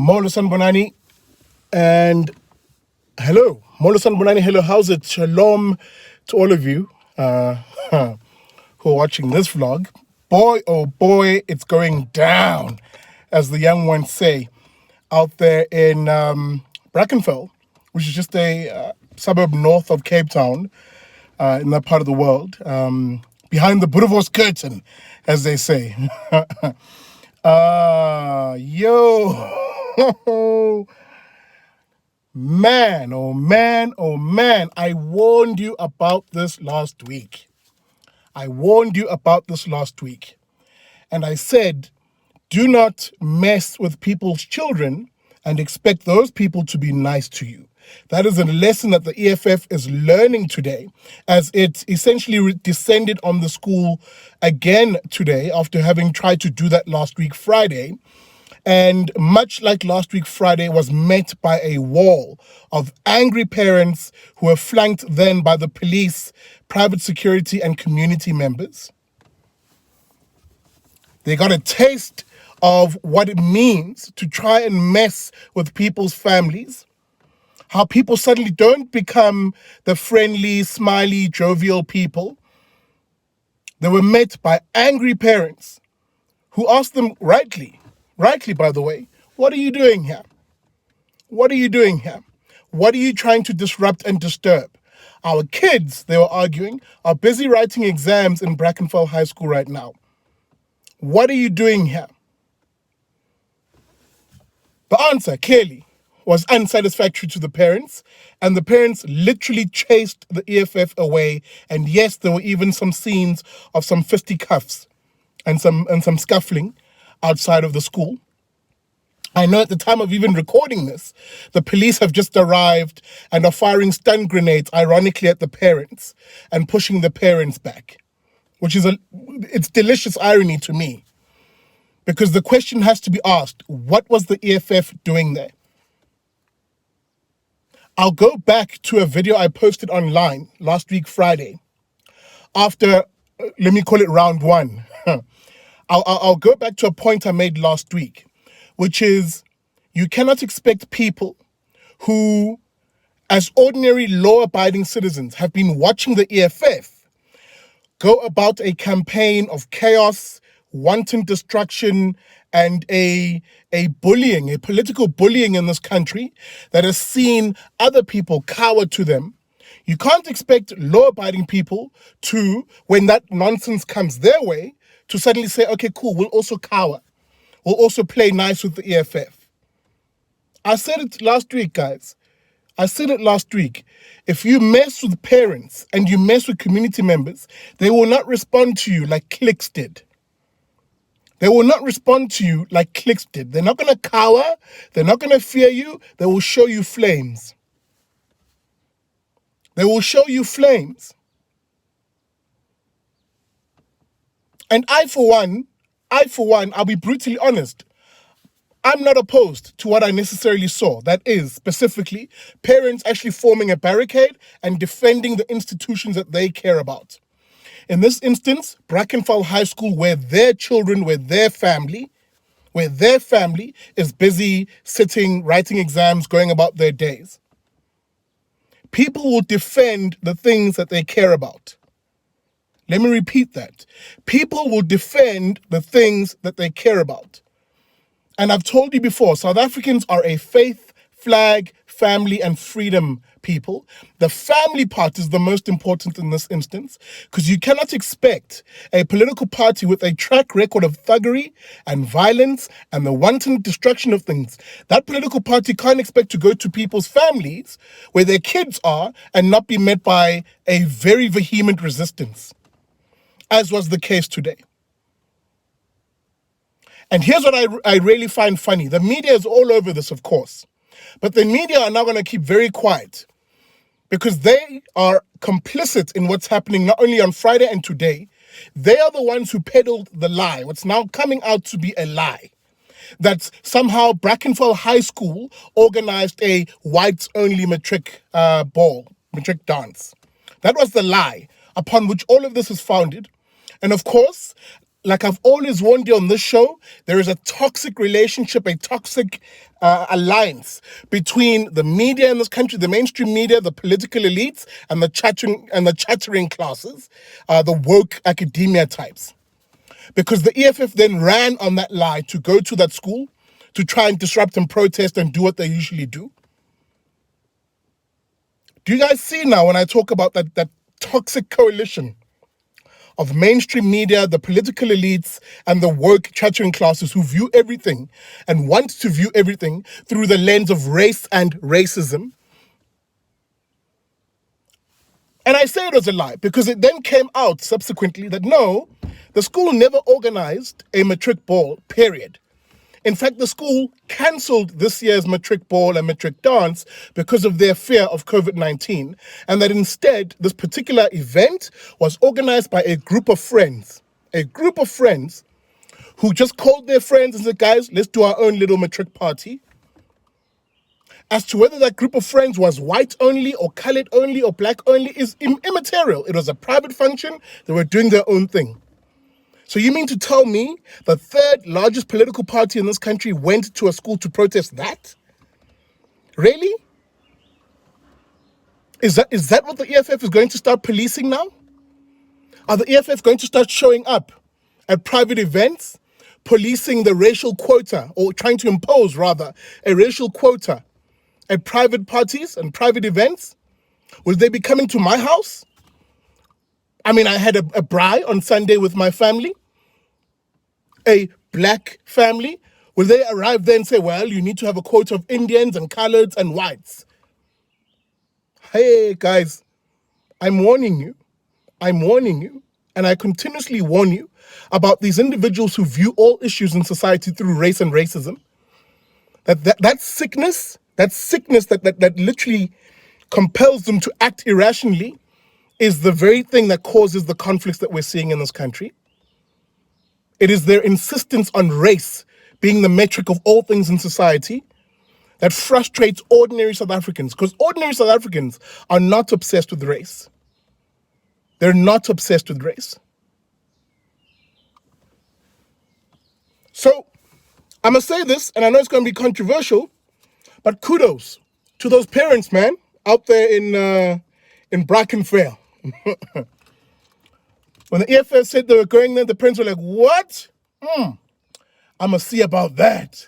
Molo Sanbonani and hello. Molo Sanbonani, hello. How's it? Shalom to all of you who are watching this vlog. Boy, oh boy, it's going down, as the young ones say, out there in Brackenfell, which is just a suburb north of Cape Town, in that part of the world, behind the Boerewors curtain, as they say. Yo, man, oh man, oh man, I warned you about this last week. And I said, do not mess with people's children and expect those people to be nice to you. That is a lesson that the EFF is learning today, as it essentially descended on the school again today after having tried to do that last week Friday. And much like last week Friday, was met by a wall of angry parents who were flanked then by the police, private security, and community members. They got a taste of what it means to try and mess with people's families. How people suddenly don't become the friendly, smiley, jovial people. They were met by angry parents who asked them rightly by the way, what are you doing here? What are you doing here? What are you trying to disrupt and disturb? Our kids, they were arguing, are busy writing exams in Brackenfell High School right now. What are you doing here? The answer, clearly, was unsatisfactory to the parents, and the parents literally chased the EFF away. And yes, there were even some scenes of some fisticuffs and some scuffling outside of the school. I know at the time of even recording this, the police have just arrived and are firing stun grenades, ironically, at the parents and pushing the parents back, which is it's delicious irony to me, because the question has to be asked, what was the EFF doing there? I'll go back to a video I posted online last week Friday after, let me call it round one. I'll go back to a point I made last week, which is you cannot expect people who, as ordinary law-abiding citizens, have been watching the EFF go about a campaign of chaos, wanton destruction, and a bullying, a political bullying in this country that has seen other people cower to them. You can't expect law-abiding people to, when that nonsense comes their way, to suddenly say, okay, cool, we'll also cower. We'll also play nice with the EFF. I said it last week, guys. If you mess with parents and you mess with community members, they will not respond to you like Clicks did. They're not going to cower. They're not going to fear you. They will show you flames. And I, for one, I'll be brutally honest. I'm not opposed to what I necessarily saw. That is, specifically, parents actually forming a barricade and defending the institutions that they care about. In this instance, Brackenfell High School, where their children, where their family is busy sitting, writing exams, going about their days. People will defend the things that they care about. Let me repeat that. People will defend the things that they care about. And I've told you before, South Africans are a faith, flag, family, and freedom people. The family part is the most important in this instance, because you cannot expect a political party with a track record of thuggery and violence and the wanton destruction of things. That political party can't expect to go to people's families where their kids are and not be met by a very vehement resistance, as was the case today. And here's what I really find funny. The media is all over this, of course. But the media are now going to keep very quiet because they are complicit in what's happening not only on Friday and today. They are the ones who peddled the lie, what's now coming out to be a lie, that somehow Brackenfell High School organized a whites-only Matric Matric dance. That was the lie upon which all of this is founded. And of course, like I've always warned you on this show, there is a toxic relationship, a toxic alliance between the media in this country, the mainstream media, the political elites, and the chattering classes, the woke academia types. Because the EFF then ran on that lie to go to that school to try and disrupt and protest and do what they usually do. Do you guys see now when I talk about that toxic coalition of mainstream media, the political elites, and the woke chattering classes who view everything and want to view everything through the lens of race and racism? And I say it was a lie because it then came out subsequently that no, the school never organized a Matric ball, period. In fact, the school cancelled this year's Matric ball and Matric dance because of their fear of COVID-19, and that instead, this particular event was organized by a group of friends who just called their friends and said, guys, let's do our own little Matric party. As to whether that group of friends was white only or colored only or black only is immaterial. It was a private function. They were doing their own thing. So you mean to tell me the third largest political party in this country went to a school to protest that? Really? Is that what the EFF is going to start policing now? Are the EFF going to start showing up at private events, policing the racial quota, or trying to impose, rather, a racial quota at private parties and private events? Will they be coming to my house? I mean, I had a braai on Sunday with my family, a black family. Will they arrive there and say, well, you need to have a quota of Indians and coloreds and whites? Hey, guys, I'm warning you, and I continuously warn you about these individuals who view all issues in society through race and racism. That sickness that literally compels them to act irrationally is the very thing that causes the conflicts that we're seeing in this country. It is their insistence on race being the metric of all things in society that frustrates ordinary South Africans, because ordinary South Africans are not obsessed with race. They're not obsessed with race. So, I'm going to say this, and I know it's going to be controversial, but kudos to those parents, man, out there in Brackenfell. When the EFF said they were going there, the parents were like, what? I'm going to see about that.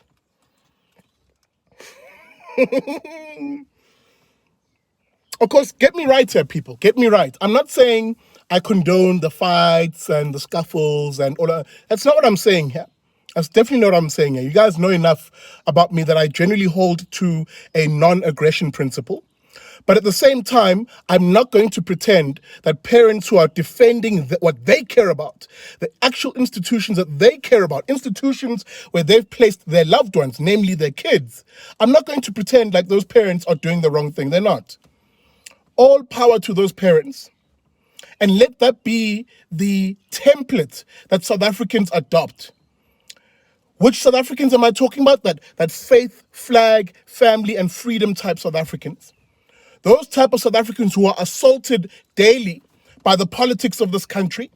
Of course, get me right here, people. Get me right. I'm not saying I condone the fights and the scuffles and all that. That's not what I'm saying here. That's definitely not what I'm saying here. You guys know enough about me that I generally hold to a non-aggression principle. But at the same time, I'm not going to pretend that parents who are defending what they care about, the actual institutions that they care about, institutions where they've placed their loved ones, namely their kids, I'm not going to pretend like those parents are doing the wrong thing. They're not. All power to those parents. And let that be the template that South Africans adopt. Which South Africans am I talking about? That faith, flag, family, and freedom type South Africans. Those type of South Africans who are assaulted daily by the politics of this country,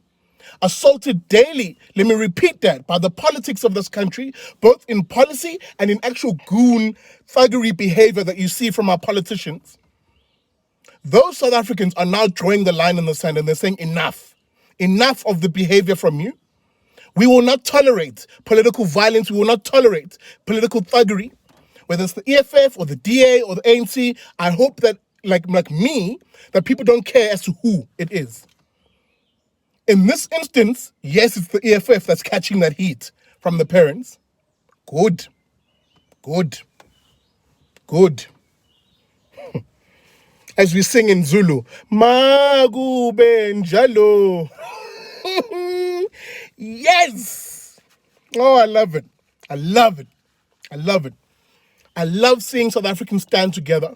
assaulted daily, let me repeat that, by the politics of this country, both in policy and in actual goon, thuggery behavior that you see from our politicians. Those South Africans are now drawing the line in the sand and they're saying enough. Enough of the behavior from you. We will not tolerate political violence. We will not tolerate political thuggery. Whether it's the EFF or the DA or the ANC, I hope that, like me, that people don't care as to who it is. In this instance, yes, it's the EFF that's catching that heat from the parents. Good. Good. Good. As we sing in Zulu, Magube njalo. Yes! Oh, I love it. I love it. I love it. I love seeing South Africans stand together.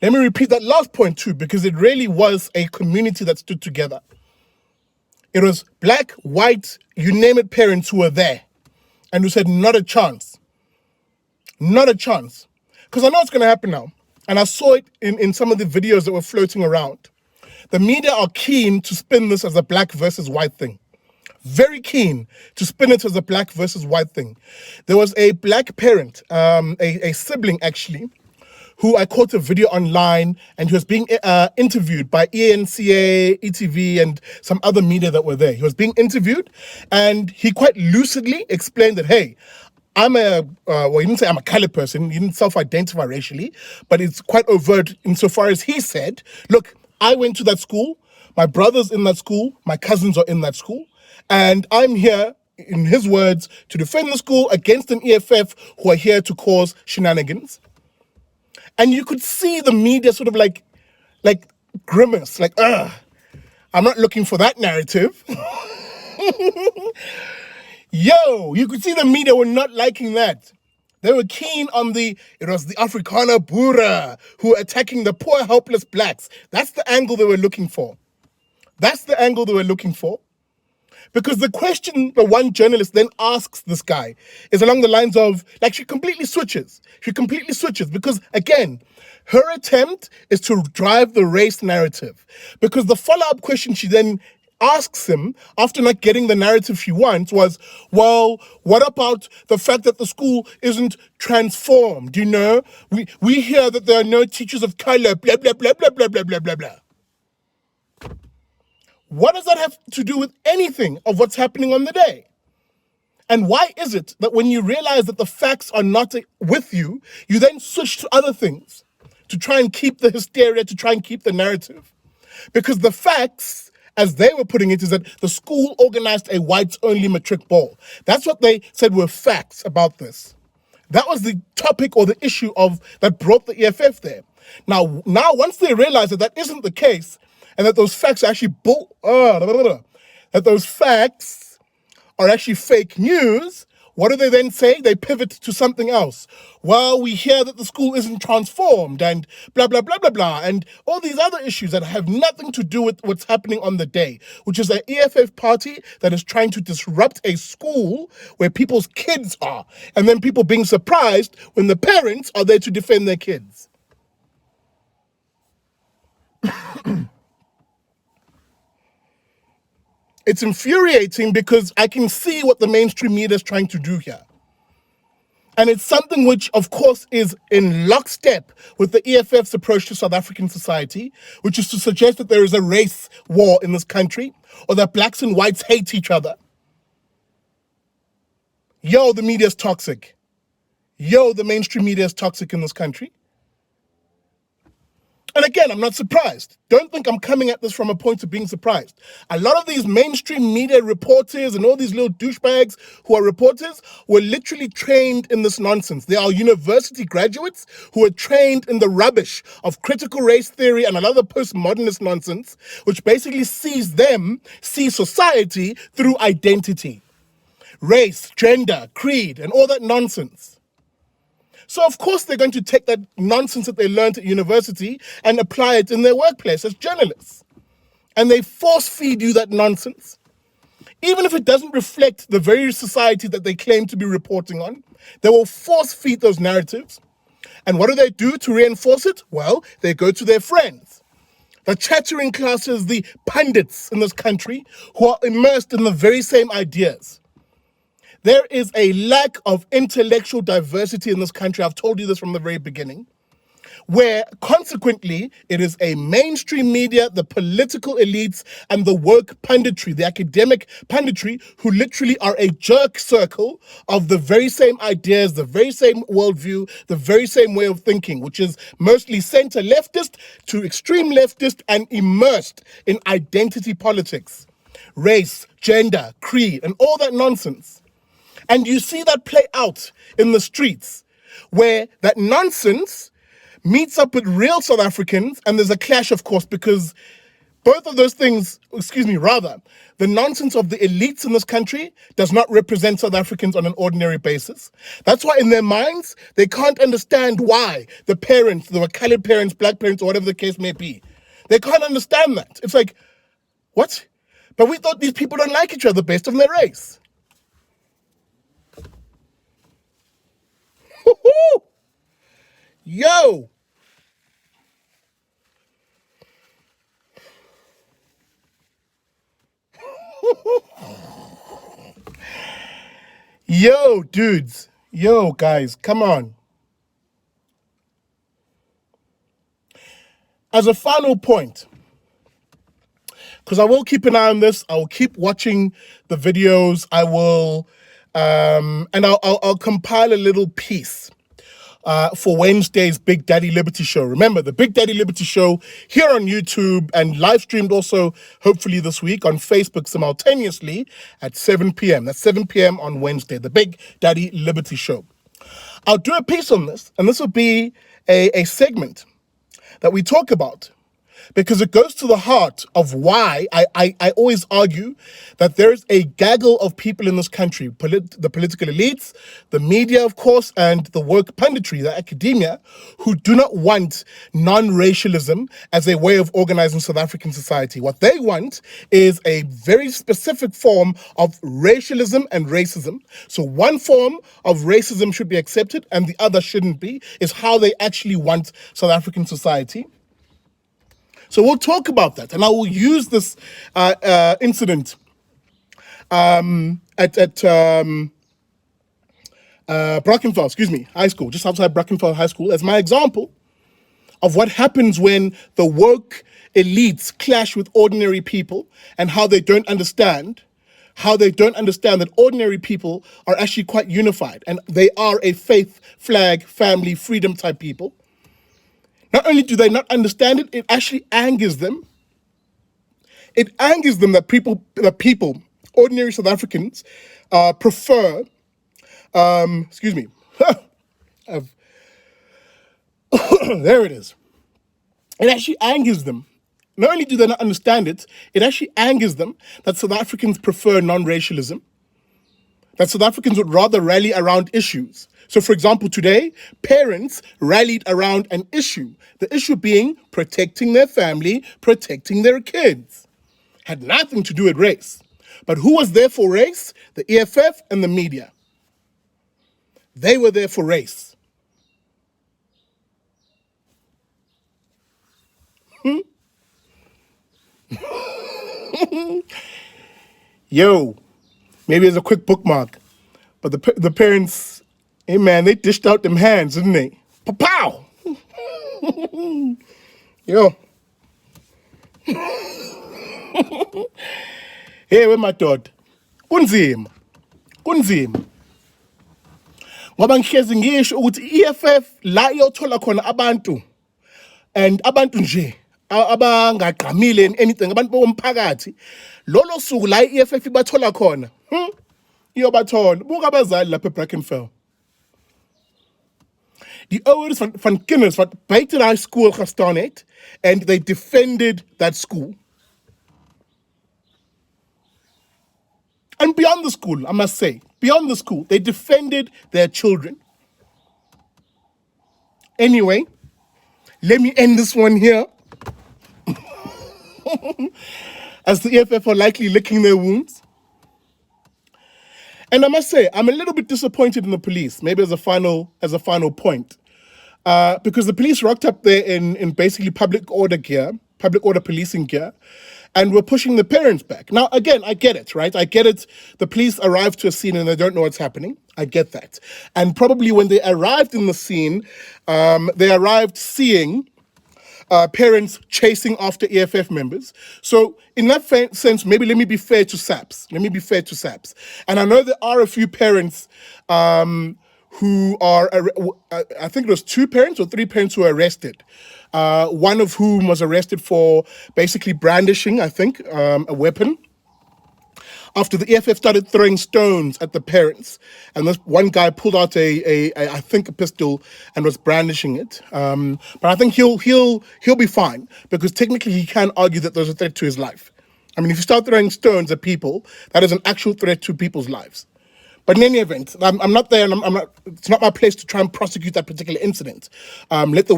Let me repeat that last point too, because it really was a community that stood together. It was black, white, you name it, parents who were there and who said, not a chance. Not a chance. Because I know what's going to happen now. And I saw it in some of the videos that were floating around. The media are keen to spin this as a black versus white thing. very keen to spin it as a black versus white thing. There was a black parent, a sibling actually, who I caught a video online, and he was being interviewed by ENCA, ETV, and some other media that were there. He was being interviewed, and he quite lucidly explained that, hey, I'm well, he didn't say I'm a colored person, he didn't self-identify racially, but it's quite overt insofar as he said, look, I went to that school, my brother's in that school, my cousins are in that school, and I'm here, in his words, to defend the school against an EFF who are here to cause shenanigans. And you could see the media sort of like grimace, like, ugh, I'm not looking for that narrative. Yo, you could see the media were not liking that. They were keen on it was the Afrikaner Boere who were attacking the poor, helpless blacks. That's the angle they were looking for. Because the question the one journalist then asks this guy is along the lines of, like, she completely switches. Because, again, her attempt is to drive the race narrative. Because the follow-up question she then asks him, after not getting the narrative she wants, was, well, what about the fact that the school isn't transformed, you know? We hear that there are no teachers of color, blah, blah, blah, blah, blah, blah, blah, blah, blah. What does that have to do with anything of what's happening on the day? And why is it that when you realize that the facts are not with you, you then switch to other things to try and keep the hysteria, to try and keep the narrative? Because the facts, as they were putting it, is that the school organized a whites-only matric ball. That's what they said were facts about this. That was the topic or the issue that brought the EFF there. Now, once they realize that that isn't the case, and that those facts are actually that those facts are actually fake news, what do they then say? They pivot to something else. Well, we hear that the school isn't transformed and blah, blah, blah, blah, blah, and all these other issues that have nothing to do with what's happening on the day, which is an EFF party that is trying to disrupt a school where people's kids are, and then people being surprised when the parents are there to defend their kids. It's infuriating because I can see what the mainstream media is trying to do here. And it's something which, of course, is in lockstep with the EFF's approach to South African society, which is to suggest that there is a race war in this country, or that blacks and whites hate each other. Yo, the media is toxic. Yo, the mainstream media is toxic in this country. And again, I'm not surprised. Don't think I'm coming at this from a point of being surprised. A lot of these mainstream media reporters and all these little douchebags who are reporters were literally trained in this nonsense. They are university graduates who are trained in the rubbish of critical race theory and a lot of postmodernist nonsense, which basically sees society through identity. Race, gender, creed, and all that nonsense. So, of course, they're going to take that nonsense that they learned at university and apply it in their workplace as journalists. And they force feed you that nonsense. Even if it doesn't reflect the very society that they claim to be reporting on, they will force feed those narratives. And what do they do to reinforce it? Well, they go to their friends. The chattering classes, the pundits in this country who are immersed in the very same ideas. There is a lack of intellectual diversity in this country. I've told you this from the very beginning, where consequently it is a mainstream media, the political elites, and the woke punditry, the academic punditry, who literally are a jerk circle of the very same ideas, the very same worldview, the very same way of thinking, which is mostly center leftist to extreme leftist and immersed in identity politics, race, gender, creed, and all that nonsense. And you see that play out in the streets, where that nonsense meets up with real South Africans, and there's a clash, of course, because both of those things, the nonsense of the elites in this country does not represent South Africans on an ordinary basis. That's why in their minds, they can't understand why the parents, the colored parents, black parents, or whatever the case may be, they can't understand that. It's like, what? But we thought these people don't like each other based on their race. Yo! Yo, dudes. Yo, guys, come on. As a final point, because I will keep an eye on this, I will keep watching the videos, I will, and I'll compile a little piece for Wednesday's Big Daddy Liberty Show. Remember, the Big Daddy Liberty Show here on YouTube and live streamed also, hopefully this week, on Facebook simultaneously at 7 p.m. That's 7 p.m. on Wednesday, the Big Daddy Liberty Show. I'll do a piece on this, and this will be a segment that we talk about, because it goes to the heart of why I always argue that there is a gaggle of people in this country, the political elites, the media, of course, and the woke punditry, the academia, who do not want non-racialism as a way of organizing South African society. What they want is a very specific form of racialism and racism. So one form of racism should be accepted and the other shouldn't be, is how they actually want South African society. So we'll talk about that, and I will use this incident at Brackenfell, High School, just outside Brackenfell High School, as my example of what happens when the woke elites clash with ordinary people, and how they don't understand that ordinary people are actually quite unified, and they are a faith, flag, family, freedom type people. Not only do they not understand it, it actually angers them. It angers them that people, ordinary South Africans, prefer, there it is. It actually angers them. Not only do they not understand it, it actually angers them that South Africans prefer non-racialism, that South Africans would rather rally around issues. So, for example, today, parents rallied around an issue. The issue being protecting their family, protecting their kids. Had nothing to do with race. But who was there for race? The EFF and the media. They were there for race. Yo, maybe as a quick bookmark, but the parents, hey man, they dished out them hands, didn't they? Pow! Yo. Hey, we madoda. Kunzima. Ngoba ngihlezi ngisho ukuthi i-EFF la iyothola khona abantu, and abantu nje abangagqamile in anything, abantu bomphakathi, lolo suku la i-EFF ibathola khona, iyobathola. Buka abazali lapha eBrackenfell. Die ouers van kinders wat buite daai skool gestaan het, and they defended that school. And beyond the school, I must say, beyond the school, they defended their children. Anyway, let me end this one here. As the EFF are likely licking their wounds. And I must say, I'm a little bit disappointed in the police, maybe as a final point. Because the police rocked up there in basically public order policing gear, and were pushing the parents back. Now, again, I get it, right? I get it. The police arrive to a scene and they don't know what's happening. I get that. And probably when they arrived in the scene, they arrived seeing parents chasing after EFF members. So in that sense, maybe let me be fair to SAPS. And I know there are a few parents who are, I think it was 2 parents or 3 parents who were arrested. One of whom was arrested for basically brandishing, I think, a weapon, after the EFF started throwing stones at the parents. And this one guy pulled out I think a pistol and was brandishing it. But I think he'll be fine, because technically he can argue that there's a threat to his life. I mean, if you start throwing stones at people, that is an actual threat to people's lives. But in any event, I'm not there, and I'm not. It's not my place to try and prosecute that particular incident. Let the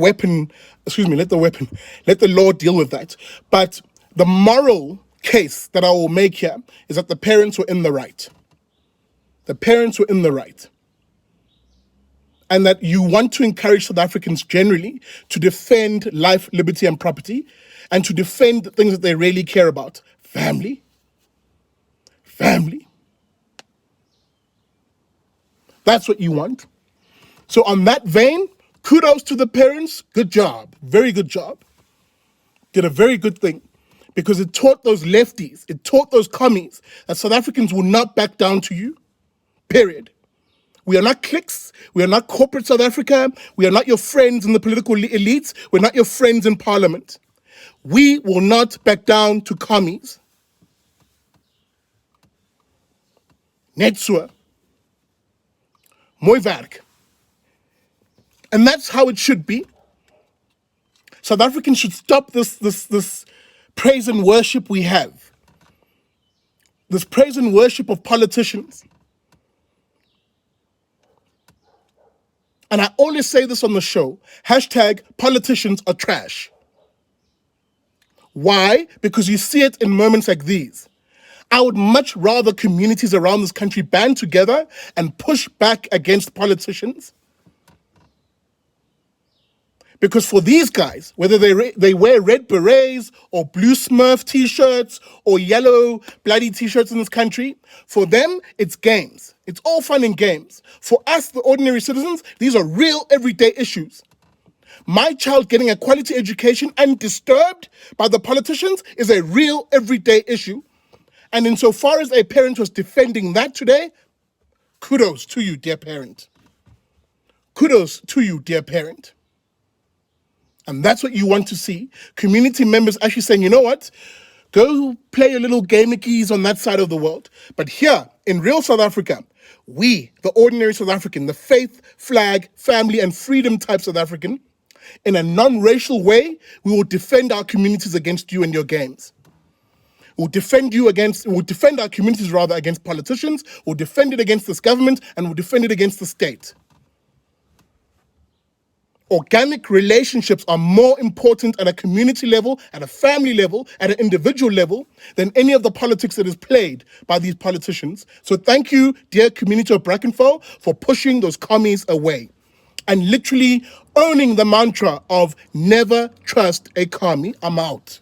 law deal with that. But the moral case that I will make here is that the parents were in the right. And that you want to encourage South Africans generally to defend life, liberty, and property, and to defend the things that they really care about: family, That's what you want. So on that vein, kudos to the parents. Good job. Very good job. Did a very good thing, because it taught those lefties, it taught those commies that South Africans will not back down to you, period. We are not cliques. We are not corporate South Africa. We are not your friends in the political elites. We're not your friends in parliament. We will not back down to commies. Net so. Mooi werk. And that's how it should be. South Africans should stop this praise and worship we have. This praise and worship of politicians. And I always say this on the show, hashtag politicians are trash. Why? Because you see it in moments like these. I would much rather communities around this country band together and push back against politicians. Because for these guys, whether they wear red berets or blue Smurf t-shirts or yellow bloody t-shirts in this country, for them, it's games. It's all fun and games. For us, the ordinary citizens, these are real everyday issues. My child getting a quality education undisturbed by the politicians is a real everyday issue. And insofar as a parent was defending that today, kudos to you, dear parent. Kudos to you, dear parent. And that's what you want to see. Community members actually saying, you know what? Go play your little gamickies on that side of the world. But here, in real South Africa, we, the ordinary South African, the faith, flag, family, and freedom type South African, in a non-racial way, we will defend our communities against you and your games. We'll defend our communities rather against politicians, we'll defend it against this government, and we'll defend it against the state. Organic relationships are more important at a community level, at a family level, at an individual level, than any of the politics that is played by these politicians. So thank you, dear community of Brackenfell, for pushing those commies away and literally owning the mantra of never trust a commie. I'm out.